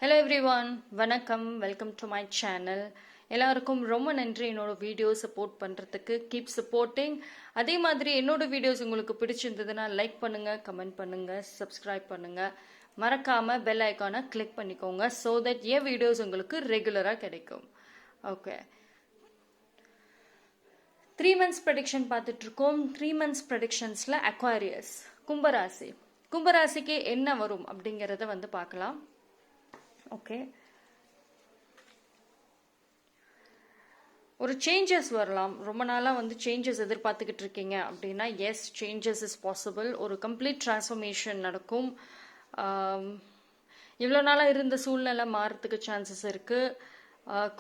Hello everyone, வணக்கம். Welcome to my channel. எல்லாருக்கும் ரொம்ப நன்றி என்னோட வீடியோ சப்போர்ட் பண்ணுறதுக்கு. Keep supporting. அதே மாதிரி என்னோட வீடியோஸ் உங்களுக்கு பிடிச்சிருந்ததுன்னா லைக் பண்ணுங்கள், கமெண்ட் பண்ணுங்கள், சப்ஸ்கிரைப் பண்ணுங்கள். மறக்காமல் பெல் ஐக்கானை கிளிக் பண்ணிக்கோங்க ஸோ தட் என் வீடியோஸ் உங்களுக்கு ரெகுலராக கிடைக்கும். ஓகே, 3 months ப்ரெடிக்ஷன் பார்த்துட்ருக்கோம். 3 months ப்ரெடிக்ஷன்ஸில் அக்வாரியஸ் கும்பராசிக்கு என்ன வரும் அப்படிங்கிறத பார்க்கலாம். ஓகே, ஒரு சேஞ்சஸ் வரலாம். ரொம்ப நாளாக சேஞ்சஸ் எதிர்பார்த்துக்கிட்டு இருக்கீங்க அப்படின்னா எஸ், சேஞ்சஸ் இஸ் பாசிபிள். ஒரு கம்ப்ளீட் டிரான்ஸ்ஃபர்மேஷன் நடக்கும். இவ்வளோ நாளாக இருந்த சூழ்நிலை மாறத்துக்கு சான்சஸ் இருக்குது.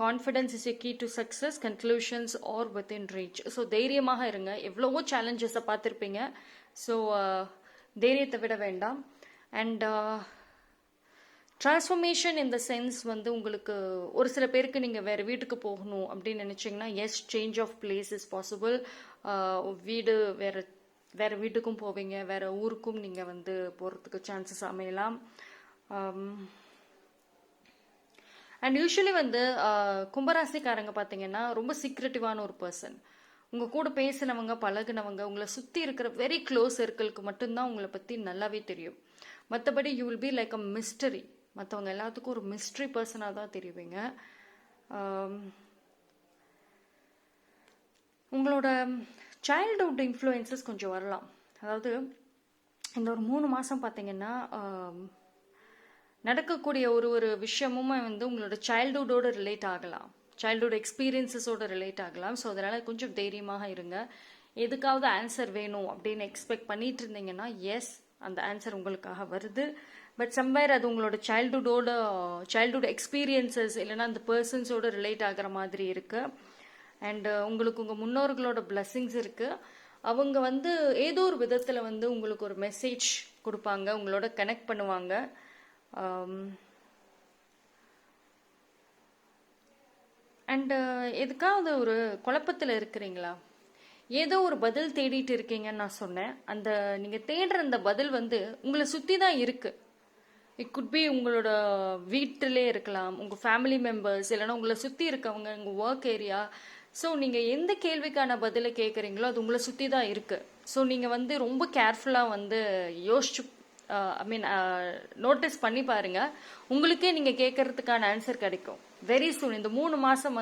Confidence is a key to success, conclusions are within reach. So தைரியமாக இருங்க. எவ்வளவோ சேலஞ்சஸை பார்த்துருப்பீங்க. ஸோ தைரியத்தை விட வேண்டாம். அண்ட் டிரான்ஸ்ஃபர்மேஷன் இந்த சென்ஸ் உங்களுக்கு ஒரு சில பேருக்கு நீங்கள் வேறு வீட்டுக்கு போகணும் அப்படின்னு நினச்சிங்கன்னா yes, change of place is possible. வீடு வேறு வீட்டுக்கும் போவீங்க, வேறு ஊருக்கும் நீங்கள் போகிறதுக்கு சான்சஸ் அமையலாம். அண்ட் யூஸ்வலி கும்பராசிக்காரங்க பார்த்தீங்கன்னா ரொம்ப சீக்ரெட்டிவான ஒரு பர்சன். உங்கள் கூட பேசினவங்க, பழகினவங்க, உங்களை சுற்றி இருக்கிற வெரி க்ளோஸ் சர்க்கிளுக்கு மட்டும்தான் உங்களை பற்றி நல்லாவே தெரியும். மற்றபடி you will be like a mystery. மற்றவங்க எல்லாத்துக்கும் ஒரு மிஸ்ட்ரி பர்சனாக தான் தெரியுவீங்க. உங்களோட சைல்டுஹுட் இன்ஃப்ளூயன்சஸ் கொஞ்சம் வரலாம். அதாவது இந்த ஒரு 3 மாதம் பார்த்தீங்கன்னா நடக்கக்கூடிய ஒரு விஷயமும் உங்களோட சைல்டுஹுட்டோட ரிலேட் ஆகலாம், சைல்டுஹுட் எக்ஸ்பீரியன்ஸஸோட ரிலேட் ஆகலாம். ஸோ அதனால் கொஞ்சம் தைரியமாக இருங்க. எதுக்காவது ஆன்சர் வேணும் அப்படின்னு எக்ஸ்பெக்ட் பண்ணிட்டு இருந்தீங்கன்னா எஸ், அந்த ஆன்சர் உங்களுக்காக வருது. பட் சம்வேர் அது உங்களோட சைல்டுஹுட் எக்ஸ்பீரியன்சஸ் இல்லைன்னா அந்த பர்சன்ஸோட ரிலேட் ஆகிற மாதிரி இருக்குது. அண்ட் உங்களுக்கு உங்கள் முன்னோர்களோட பிளெஸ்ஸிங்ஸ் இருக்குது. அவங்க ஏதோ ஒரு விதத்தில் உங்களுக்கு ஒரு மெசேஜ் கொடுப்பாங்க, உங்களோட கனெக்ட் பண்ணுவாங்க. அண்டு எதுக்காவது ஒரு குழப்பத்தில் இருக்கிறீங்களா? ஏதோ ஒரு பதில் தேடிட்டு இருக்கீங்கன்னு நான் சொன்னேன். அந்த நீங்கள் தேடுற அந்த பதில் உங்களை சுற்றி தான் இருக்குது. இட் குட் பி உங்களோட வீட்டிலே இருக்கலாம், உங்கள் ஃபேமிலி மெம்பர்ஸ், இல்லைன்னா உங்களை சுற்றி இருக்கவங்க, உங்கள் ஒர்க் ஏரியா. ஸோ நீங்கள் எந்த கேள்விக்கான பதிலை கேட்குறீங்களோ அது உங்களை சுற்றி தான் இருக்குது. ஸோ நீங்கள் ரொம்ப கேர்ஃபுல்லாக யோசிச்சு நோட்டீஸ் பண்ணி பாருங்கள். உங்களுக்கே நீங்கள் கேட்கறதுக்கான ஆன்சர் கிடைக்கும் வெரி சூன். இந்த 3 மாதம்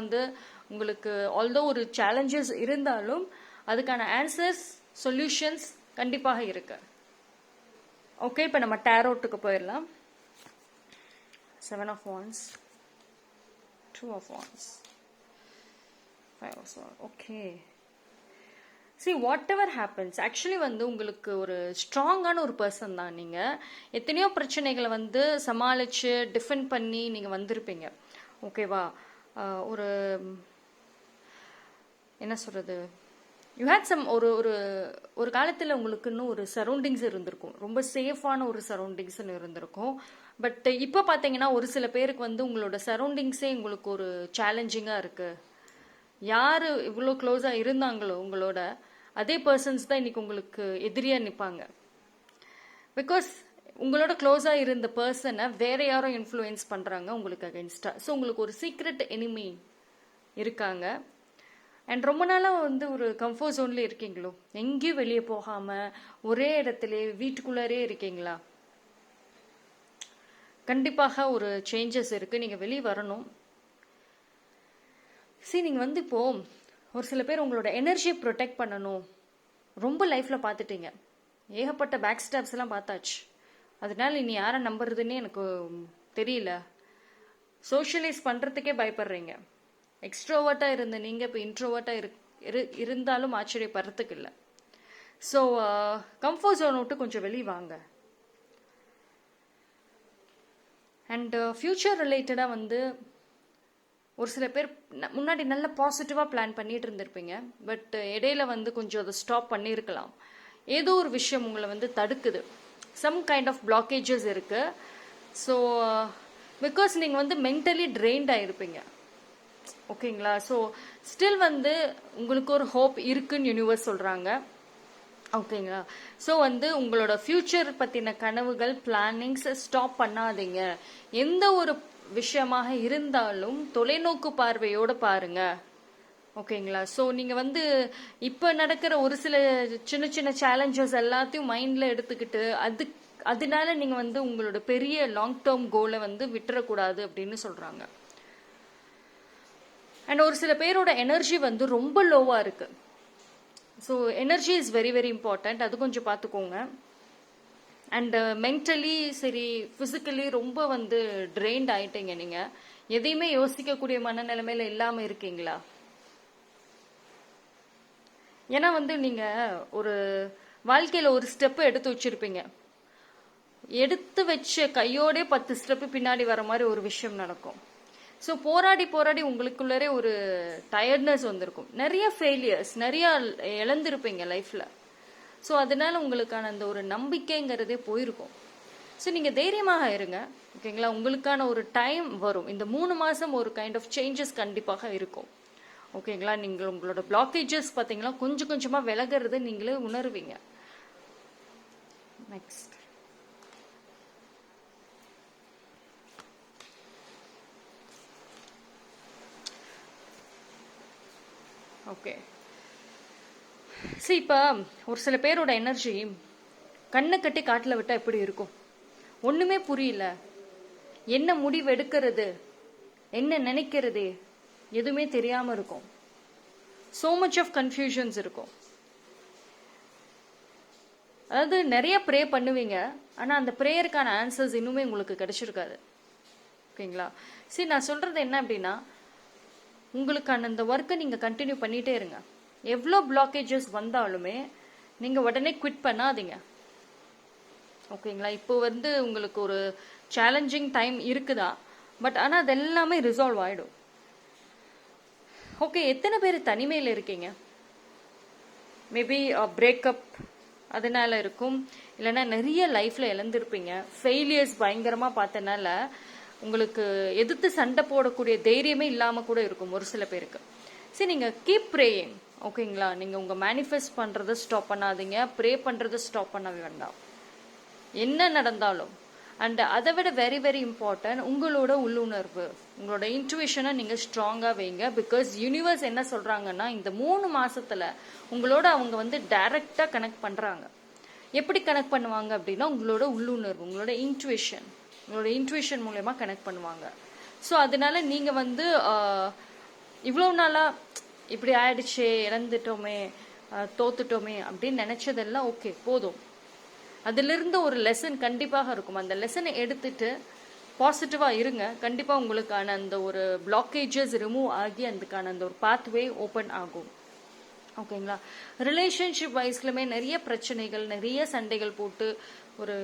உங்களுக்கு ஆல்தோ ஒரு சேலஞ்சஸ் இருந்தாலும் அதுக்கான ஆன்சர்ஸ், சொல்யூஷன்ஸ் கண்டிப்பாக இருக்கு. ஓகே, இப்போ நம்ம டேரோட்டுக்கு போயிடலாம். 7 of Wands, 2 of Wands, 5 of Swords. Okay, see whatever happens, actually உங்களுக்கு ஒரு ஸ்ட்ராங்கான ஒரு பர்சன் தான். நீங்கள் எத்தனையோ பிரச்சனைகளை சமாளித்து டிஃபெண்ட் பண்ணி நீங்கள் வந்திருப்பீங்க. ஓகேவா? ஒரு என்ன சொல்கிறது, யூ ஹேட் சம் ஒரு காலத்தில் உங்களுக்கு இன்னும் ஒரு சரௌண்டிங்ஸ் இருந்திருக்கும், ரொம்ப சேஃபான ஒரு சரௌண்டிங்ஸ்னு இருந்திருக்கும். பட் இப்போ பார்த்தீங்கன்னா ஒரு சில பேருக்கு உங்களோட சரௌண்டிங்ஸே உங்களுக்கு ஒரு சேலஞ்சிங்காக இருக்குது. யார் இவ்வளோ க்ளோஸாக இருந்தாங்களோ உங்களோட, அதே பர்சன்ஸ் தான் இன்றைக்கி உங்களுக்கு எதிரியாக நிற்பாங்க. பிகாஸ் உங்களோட க்ளோஸாக இருந்த பர்சனை வேற யாரும் இன்ஃப்ளூயன்ஸ் பண்ணுறாங்க உங்களுக்கு அகென்ஸ்டாக. ஸோ உங்களுக்கு ஒரு சீக்ரெட் எனிமி இருக்காங்க. அண்ட் ரொம்ப நாளாக ஒரு கம்ஃபர்ட் ஜோன்லேயே இருக்கீங்களோ, எங்கேயும் வெளியே போகாமல் ஒரே இடத்துல வீட்டுக்குள்ளாரே இருக்கீங்களா? கண்டிப்பாக ஒரு சேஞ்சஸ் இருக்குது, நீங்கள் வெளியே வரணும். சரி, நீங்கள் இப்போது ஒரு சில பேர் உங்களோட எனர்ஜியை ப்ரொடெக்ட் பண்ணணும் ரொம்ப லைஃப்பில் பார்த்துட்டீங்க. ஏகப்பட்ட பேக் ஸ்டாப்ஸ் எல்லாம் பார்த்தாச்சு. அதனால இனி யாரை நம்புறதுன்னே எனக்கு தெரியல. சோஷியலைஸ் பண்ணுறதுக்கே பயப்படுறீங்க. எக்ஸ்ட்ரோவர்ட்டாக இருந்த நீங்கள் இப்போ இன்ட்ரோவர்ட்டாக இருந்தாலும் ஆச்சரியப்படுறதுக்கு இல்லை. ஸோ கம்ஃபர்ட் ஜோனை விட்டு கொஞ்சம் வெளியே வாங்க. அண்ட் ஃப்யூச்சர் ரிலேட்டடாக ஒரு சில பேர் முன்னாடி நல்ல பாசிட்டிவாக பிளான் பண்ணிட்டு இருந்திருப்பீங்க. பட் இடையில கொஞ்சம் அதை ஸ்டாப் பண்ணியிருக்கலாம். ஏதோ ஒரு விஷயம் உங்களை தடுக்குது. சம் கைண்ட் ஆஃப் பிளாக்கேஜஸ் இருக்குது. ஸோ பிகாஸ் நீங்கள் மென்டலி ட்ரெயின்ட் ஆகிருப்பீங்க. ஓகேங்களா? ஸோ ஸ்டில் உங்களுக்கு ஒரு ஹோப் இருக்குன்னு யூனிவர்ஸ் சொல்கிறாங்க. ஓகேங்களா? ஸோ வந்து உங்களோட ஃபியூச்சர் பற்றின கனவுகள், பிளானிங்ஸ் ஸ்டாப் பண்ணாதீங்க. எந்த ஒரு விஷயமாக இருந்தாலும் தொலைநோக்கு பார்வையோடு பாருங்க. ஓகேங்களா? ஸோ நீங்கள் வந்து இப்போ நடக்கிற ஒரு சில சின்ன சின்ன சேலஞ்சஸ் எல்லாத்தையும் மைண்டில் எடுத்துக்கிட்டு அதனால நீங்கள் வந்து உங்களோட பெரிய லாங் டேர்ம் கோலை வந்து விட்டுறக்கூடாது அப்படின்னு சொல்கிறாங்க. அண்ட் ஒரு சில பேரோட எனர்ஜி வந்து ரொம்ப லோவாக இருக்குது. So energy is very very important. அது கொஞ்சம் பார்த்துக்கோங்க. அண்ட் மென்டலி சரி, ஃபிசிக்கலி ரொம்ப வந்து ட்ரெயின்ட் ஆயிட்டீங்க. நீங்கள் எதையுமே யோசிக்கக்கூடிய மனநிலைமையில இல்லாமல் இருக்கீங்களா? ஏன்னா வந்து நீங்கள் ஒரு வாழ்க்கையில் ஒரு ஸ்டெப்பு எடுத்து வச்சிருப்பீங்க. எடுத்து வச்ச கையோடே 10 ஸ்டெப்பு பின்னாடி வர மாதிரி ஒரு விஷயம் நடக்கும். ஸோ போராடி போராடி உங்களுக்குள்ளரே ஒரு டயர்ட்னஸ் வந்திருக்கும். நிறைய ஃபெயிலியர்ஸ், நிறைய இழந்திருப்பீங்க லைஃப்பில். ஸோ அதனால உங்களுக்கான அந்த ஒரு நம்பிக்கைங்கிறதே போயிருக்கும். ஸோ நீங்கள் தைரியமாக இருங்க. ஓகேங்களா? உங்களுக்கான ஒரு டைம் வரும். இந்த 3 மாதம் ஒரு கைண்ட் ஆஃப் சேஞ்சஸ் கண்டிப்பாக இருக்கும். ஓகேங்களா? நீங்கள் உங்களோட பிளாக்கேஜஸ் பார்த்தீங்கன்னா கொஞ்சம் கொஞ்சமாக விலகிறது நீங்களே உணர்வீங்க. Next, okay. சரி, இப்போ ஒரு சில பேரோட எனர்ஜி கண்ணை கட்டி காட்டில் விட்டால் எப்படி இருக்கும்? ஒன்றுமே புரியல, என்ன முடிவு எடுக்கிறது, என்ன நினைக்கிறது, எதுவுமே தெரியாமல் இருக்கும். ஸோ மச் ஆஃப் கன்ஃபியூஷன்ஸ் இருக்கும். அதாவது நிறைய ப்ரே பண்ணுவீங்க, ஆனால் அந்த ப்ரேயருக்கான ஆன்சர்ஸ் இன்னுமே உங்களுக்கு கிடைச்சிருக்காது. ஓகேங்களா? சரி, நான் சொல்கிறது என்ன அப்படின்னா, உங்களுக்கான அந்த ஒர்க்கை நீங்கள் கண்டினியூ பண்ணிகிட்டே இருங்க. எவ்வளோ பிளாக்கேஜஸ் வந்தாலுமே நீங்கள் உடனே குவிட் பண்ணாதீங்க. ஓகேங்களா? இப்போ வந்து உங்களுக்கு ஒரு சேலஞ்சிங் டைம் இருக்குதா, பட் ஆனால் அது எல்லாமே ரிசால்வ் ஆகிடும். ஓகே, எத்தனை பேர் தனிமையில் இருக்கீங்க? மேபி பிரேக்கப் அதனால இருக்கும், இல்லைன்னா நிறைய லைஃப்பில் இழந்திருப்பீங்க. ஃபெயிலியர்ஸ் பயங்கரமாக பார்த்தனால உங்களுக்கு எதிர்த்து சண்டை போடக்கூடிய தைரியமே இல்லாமல் கூட இருக்கும் ஒரு சில பேருக்கு. சரி, நீங்கள் கீப் ப்ரேயிங். ஓகேங்களா? நீங்கள் உங்கள் மேனிஃபெஸ்ட் பண்ணுறதை ஸ்டாப் பண்ணாதீங்க, ப்ரே பண்ணுறதை ஸ்டாப் பண்ண வேண்டாம் என்ன நடந்தாலும். அண்ட் அதை விட வெரி வெரி இம்பார்ட்டன்ட், உங்களோட உள்ளுணர்வு, உங்களோட இன்ட்யூஷனை நீங்கள் ஸ்ட்ராங்காக வைங்க. பிகாஸ் யூனிவர்ஸ் என்ன சொல்கிறாங்கன்னா, இந்த 3 மாதத்தில் உங்களோட அவங்க வந்து டைரெக்டாக கனெக்ட் பண்ணுறாங்க. எப்படி கனெக்ட் பண்ணுவாங்க அப்படின்னா, உங்களோட உள்ளுணர்வு, உங்களோட இன்ட்யூஷன் மூலயமா கனெக்ட் பண்ணுவாங்க. ஸோ அதனால நீங்கள் வந்து இவ்வளோ நாளாக இப்படி ஆயிடுச்சே, இறந்துட்டோமே, தோத்துட்டோமே அப்படின்னு நினச்சதெல்லாம் ஓகே போதும். அதிலிருந்து ஒரு லெசன் கண்டிப்பாக இருக்கும். அந்த லெசனை எடுத்துட்டு பாசிட்டிவாக இருங்க. கண்டிப்பாக உங்களுக்கான அந்த ஒரு பிளாக்கேஜஸ் ரிமூவ் ஆகி அதுக்கான அந்த ஒரு பாத்வே ஓப்பன் ஆகும். ஓகேங்களா? ரிலேஷன்ஷிப் வைஸ்லுமே நிறைய பிரச்சனைகள், நிறைய சண்டைகள் போட்டு ஒரு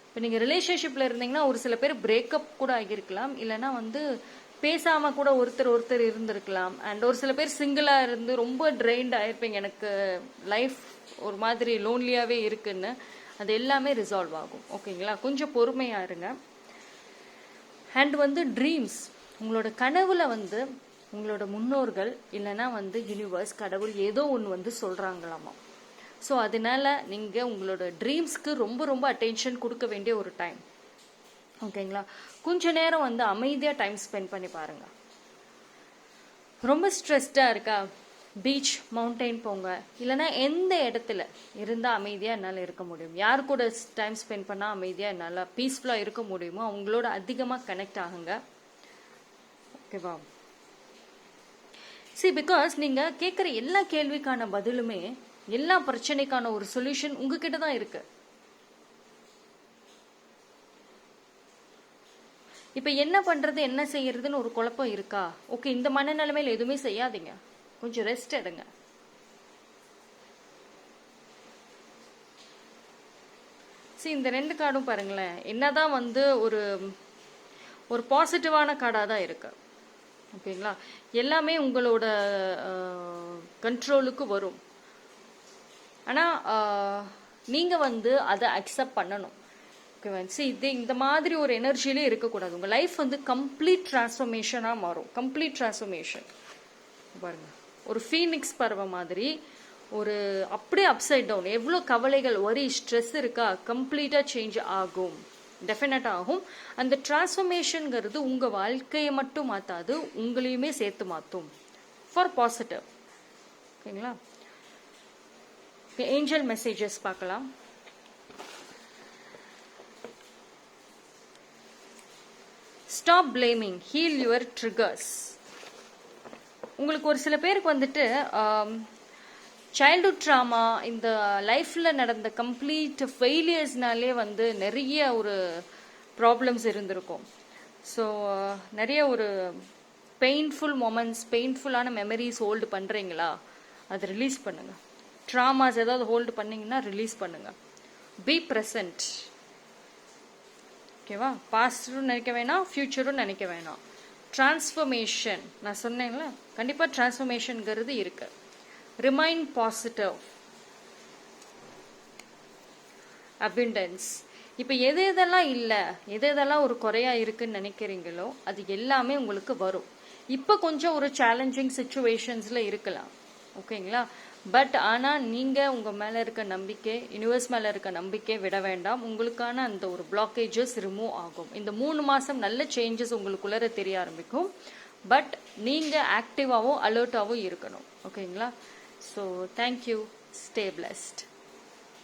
இப்போ நீங்கள் ரிலேஷன்ஷிப்பில் இருந்தீங்கன்னா ஒரு சில பேர் பிரேக்கப் கூட ஆகியிருக்கலாம், இல்லைன்னா வந்து பேசாமல் கூட ஒருத்தர் இருந்திருக்கலாம். அண்ட் ஒரு சில பேர் சிங்கிளாக இருந்து ரொம்ப ட்ரெயின்ட் ஆகிருப்பீங்க, எனக்கு லைஃப் ஒரு மாதிரி லோன்லியாகவே இருக்குன்னு. அது எல்லாமே ரிசால்வ் ஆகும். ஓகேங்களா? கொஞ்சம் பொறுமையாக இருங்க. அண்ட் வந்து ட்ரீம்ஸ், உங்களோட கனவுல வந்து உங்களோட முன்னோர்கள் இல்லைன்னா வந்து யூனிவர்ஸ், கடவுள் ஏதோ ஒன்று வந்து சொல்கிறாங்களாமா. ஸோ அதனால நீங்கள் உங்களோட ட்ரீம்ஸ்க்கு ரொம்ப ரொம்ப அட்டென்ஷன் கொடுக்க வேண்டிய ஒரு டைம். ஓகேங்களா? கொஞ்ச நேரம் வந்து அமைதியாக டைம் ஸ்பெண்ட் பண்ணி பாருங்கள். ரொம்ப ஸ்ட்ரெஸ்டாக இருக்கா, பீச், மவுண்டெயின் போங்க. இல்லைன்னா எந்த இடத்துல இருந்தால் அமைதியாக என்னால் இருக்க முடியும், யார் கூட டைம் ஸ்பெண்ட் பண்ணால் அமைதியாக என்னால் பீஸ்ஃபுல்லாக இருக்க முடியுமோ அவங்களோட அதிகமாக கனெக்ட் ஆகுங்க. ஓகேவா? சி, பிகாஸ் நீங்கள் கேட்குற எல்லா கேள்விக்கான பதிலுமே, எல்லா பிரச்சனைக்கான ஒரு சொல்யூஷன் உங்ககிட்ட தான் இருக்கு. இப்போ என்ன பண்ணுறது, என்ன செய்யறதுன்னு ஒரு குழப்பம் இருக்கா? ஓகே, இந்த மனநிலைமையில் எதுவுமே செய்யாதீங்க, கொஞ்சம் ரெஸ்ட் எடுங்க. சரி, இந்த 2 கார்டும் பாருங்களேன், என்னதான் வந்து ஒரு பாசிட்டிவான கார்டாக தான் இருக்கு. ஓகேங்களா? எல்லாமே உங்களோட கண்ட்ரோலுக்கு வரும். ஆனால் நீங்கள் வந்து அதை அக்செப்ட் பண்ணணும். ஓகேவா? சரி, இந்த மாதிரி ஒரு எனர்ஜியிலே இருக்கக்கூடாது. உங்கள் லைஃப் வந்து கம்ப்ளீட் டிரான்ஸ்ஃபர்மேஷனாக மாறும். கம்ப்ளீட் டிரான்ஸ்ஃபர்மேஷன் பாருங்கள், ஒரு ஃபீனிக்ஸ் பறவை மாதிரி ஒரு அப்படியே அப்சைட் டவுன், எவ்வளோ கவலைகள், ஒரே ஸ்ட்ரெஸ் இருக்கா, கம்ப்ளீட்டாக சேஞ்ச் ஆகும், டெஃபினட்டாக ஆகும். அந்த டிரான்ஸ்ஃபர்மேஷனுங்கிறது உங்கள் வாழ்க்கையை மட்டும் மாற்றாது, உங்களையுமே சேர்த்து மாற்றும் ஃபார் பாசிட்டிவ். ஓகேங்களா? ஏஞ்சல் மெசேஜஸ் பார்க்கலாம். Stop blaming, heel your triggers. உங்களுக்கு ஒரு சில பேருக்கு வந்துட்டு சைல்ட்ஹுட் ட்ராமா, இந்த லைஃப்பில் நடந்த கம்ப்ளீட் ஃபெயிலியர்ஸ்னாலே வந்து நிறைய ஒரு ப்ராப்ளம்ஸ் இருந்திருக்கும். ஸோ நிறைய ஒரு பெயின்ஃபுல் மொமெண்ட்ஸ், பெயின்ஃபுல்லான மெமரிஸ் ஹோல்டு பண்ணுறீங்களா, அதை ரிலீஸ் பண்ணுங்கள். ட்ராமாஸ் ஏதாவது ஹோல்டு பண்ணிங்கன்னா ரிலீஸ் பண்ணுங்கள். Be present. ஓகேவா? பாஸ்டும் நினைக்க வேணாம், ஃப்யூச்சரும் நினைக்க வேணாம். டிரான்ஸ்ஃபர்மேஷன் நான் சொன்னேன்ல, கண்டிப்பாக டிரான்ஸ்ஃபர்மேஷனுங்கிறது இருக்கு. Remain positive. அபிண்டன்ஸ். இப்போ எது எதெல்லாம் இல்லை, எது எதெல்லாம் ஒரு குறையா இருக்குன்னு நினைக்கிறீங்களோ அது எல்லாமே உங்களுக்கு வரும். இப்போ கொஞ்சம் ஒரு சேலஞ்சிங் சுச்சுவேஷன்ஸில் இருக்கலாம், ஓகேங்களா? பட் ஆனால் நீங்கள் உங்கள் மேலே இருக்க நம்பிக்கை, யூனிவர்ஸ் மேலே இருக்க நம்பிக்கை விட வேண்டாம். உங்களுக்கான அந்த ஒரு பிளாக்கேஜஸ் ரிமூவ் ஆகும். இந்த 3 மாதம் நல்ல சேஞ்சஸ் உங்களுக்குள்ளே தெரிய ஆரம்பிக்கும். பட் நீங்கள் ஆக்டிவாகவும் அலர்ட்டாகவும் இருக்கணும், ஓகேங்களா? So thank you, stay blessed.